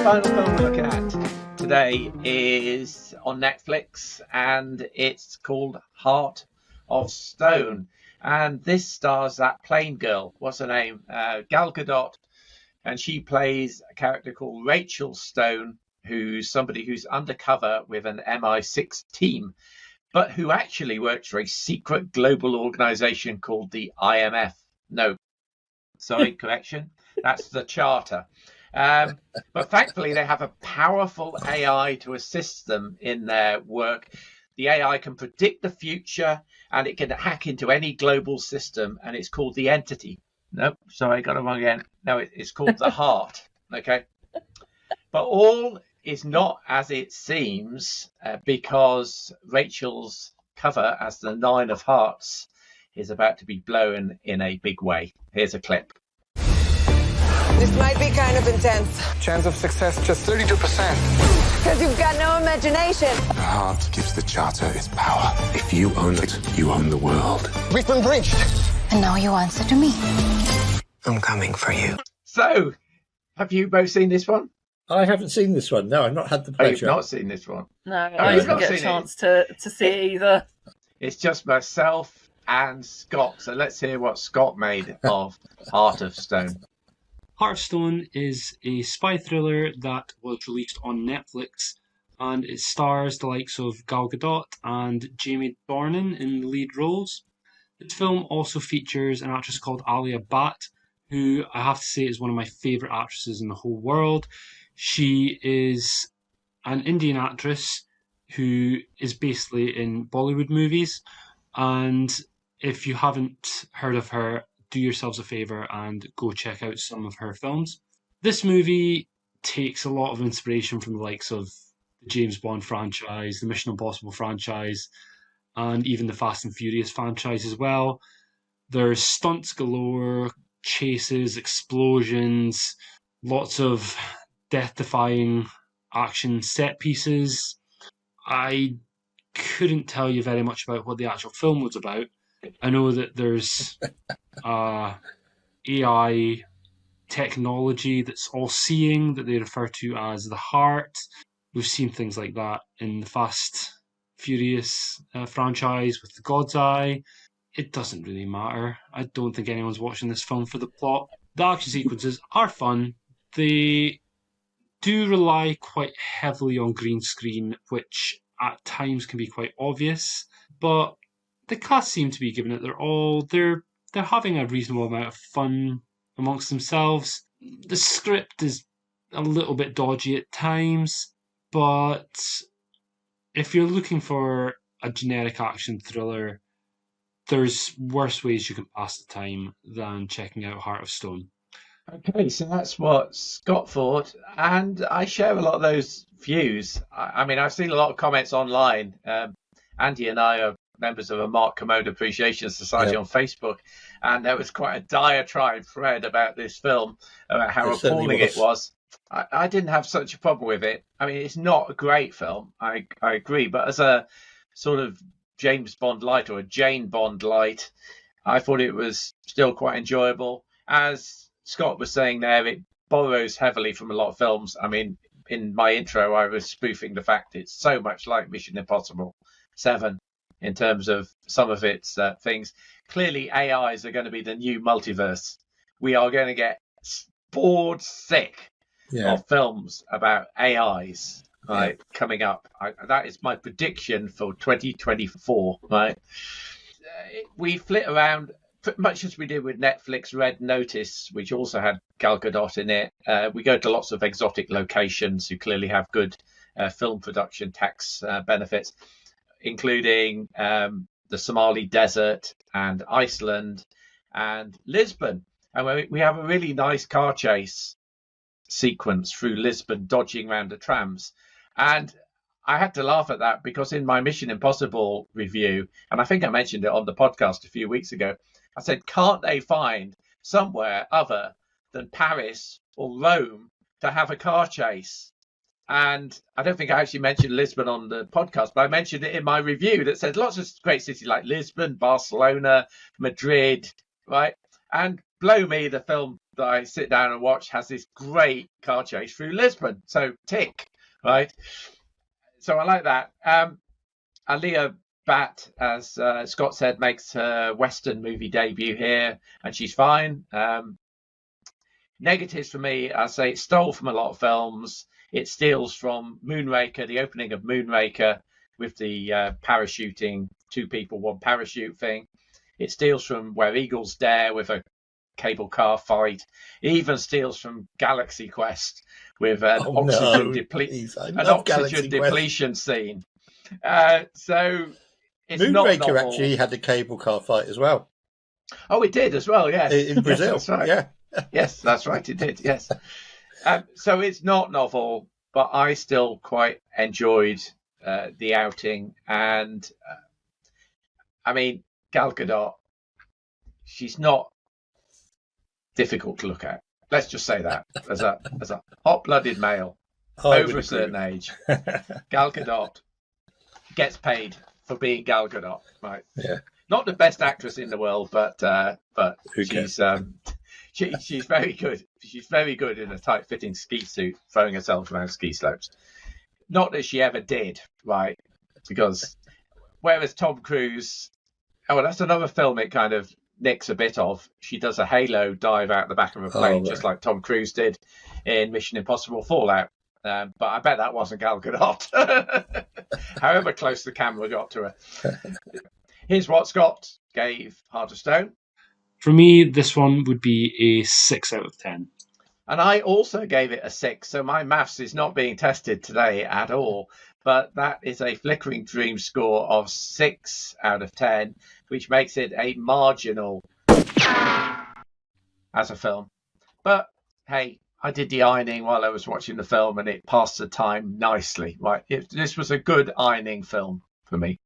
final film we're looking at today is on Netflix, and it's called Heart of Stone. And this stars that plain girl. What's her name? Gal Gadot. And she plays a character called Rachel Stone, who's somebody who's undercover with an MI6 team, but who actually works for a secret global organization called the IMF. No, sorry, correction. That's the Charter. But thankfully, they have a powerful AI to assist them in their work. The AI can predict the future, and it can hack into any global system, and it's called the Entity. Nope, sorry, I got it wrong again. No, it's called the Heart. Okay. But all is not as it seems, because Rachel's cover as the Nine of Hearts is about to be blown in a big way. Here's a clip. This might be kind of intense. Chance of success just 32%. Because you've got no imagination. The heart gives the Charter its power. If you own it, you own the world. We've been breached. And now you answer to me. I'm coming for you. So, have you both seen this one? I haven't seen this one. No, I've not had the Oh, you've pleasure. not seen this one? No, I you've didn't not get a seen chance to see it either. It's just myself and Scott. So let's hear what Scott made of Heart of Stone. Heart of Stone is a spy thriller that was released on Netflix, and it stars the likes of Gal Gadot and Jamie Dornan in the lead roles. This film also features an actress called Alia Bhatt, who I have to say is one of my favourite actresses in the whole world. She is an Indian actress who is basically in Bollywood movies, and if you haven't heard of her, do yourselves a favour and go check out some of her films. This movie takes a lot of inspiration from the likes of the James Bond franchise, the Mission Impossible franchise, and even the Fast and Furious franchise as well. There's stunts galore, chases, explosions, lots of death-defying action set pieces. I couldn't tell you very much about what the actual film was about. I know that there's AI technology that's all-seeing that they refer to as the heart. We've seen things like that in the Fast Furious franchise with the God's Eye. It doesn't really matter. I don't think anyone's watching this film for the plot. The action sequences are fun. They do rely quite heavily on green screen, which at times can be quite obvious, but the cast seem to be giving it their all. They're having a reasonable amount of fun amongst themselves. The script is a little bit dodgy at times, but if you're looking for a generic action thriller, there's worse ways you can pass the time than checking out Heart of Stone. Okay, so that's what Scott thought, and I share a lot of those views. I mean, I've seen a lot of comments online. Andy and I are members of a Mark Commode Appreciation Society on Facebook, and there was quite a diatribe thread about this film, about how appalling it was. I didn't have such a problem with it. I mean, it's not a great film, I agree, but as a sort of James Bond light or a Jane Bond light, I thought it was still quite enjoyable. As Scott was saying there, it borrows heavily from a lot of films. I mean, in my intro, I was spoofing the fact it's so much like Mission Impossible 7 in terms of some of its things. Clearly, AIs are going to be the new multiverse. We are going to get bored sick of films about AIs coming up. That is my prediction for 2024. Right, we flit around much as we did with Netflix Red Notice, which also had Gal Gadot in it. We go to lots of exotic locations who clearly have good film production tax benefits, including the Somali desert and Iceland and Lisbon. And we have a really nice car chase sequence through Lisbon, dodging around the trams. And I had to laugh at that because in my Mission Impossible review, and I think I mentioned it on the podcast a few weeks ago, I said, can't they find somewhere other than Paris or Rome to have a car chase? And I don't think I actually mentioned Lisbon on the podcast, but I mentioned it in my review that said lots of great cities like Lisbon, Barcelona, Madrid, right? And blow me, the film that I sit down and watch has this great car chase through Lisbon. So tick, right? So I like that. Aaliyah Bat, as Scott said, makes her Western movie debut here, and she's fine. Negatives for me, I say it stole from a lot of films. It steals from Moonraker, the opening of Moonraker with the parachuting, 2 people, 1 parachute thing. It steals from Where Eagles Dare with a cable car fight. It even steals from Galaxy Quest with an oxygen depletion scene. So it's not Moonraker novel. actually had a cable car fight as well. Oh, it did as well, yes. In Brazil, yes, that's right. yeah. Yes, that's right, it did, yes. So it's not novel, but I still quite enjoyed the outing. And, I mean, Gal Gadot, she's not difficult to look at. Let's just say that. As a hot-blooded male, over a certain age, Gal Gadot gets paid for being Gal Gadot, right? Yeah. Not the best actress in the world, but she's she's very good. She's very good in a tight-fitting ski suit, throwing herself around ski slopes. Not that she ever did, right? Because whereas Tom Cruise, that's another film it kind of nicks a bit of. She does a halo dive out the back of a plane, just like Tom Cruise did in Mission Impossible Fallout. But I bet that wasn't Gal Gadot, however close the camera got to her. Here's what Scott gave Heart of Stone. For me, this one would be a 6 out of 10. And I also gave it a 6, so my maths is not being tested today at all. But that is a Flickering Dream score of 6 out of 10, which makes it a marginal as a film. But hey, I did the ironing while I was watching the film, and it passed the time nicely. Right, this was a good ironing film for me.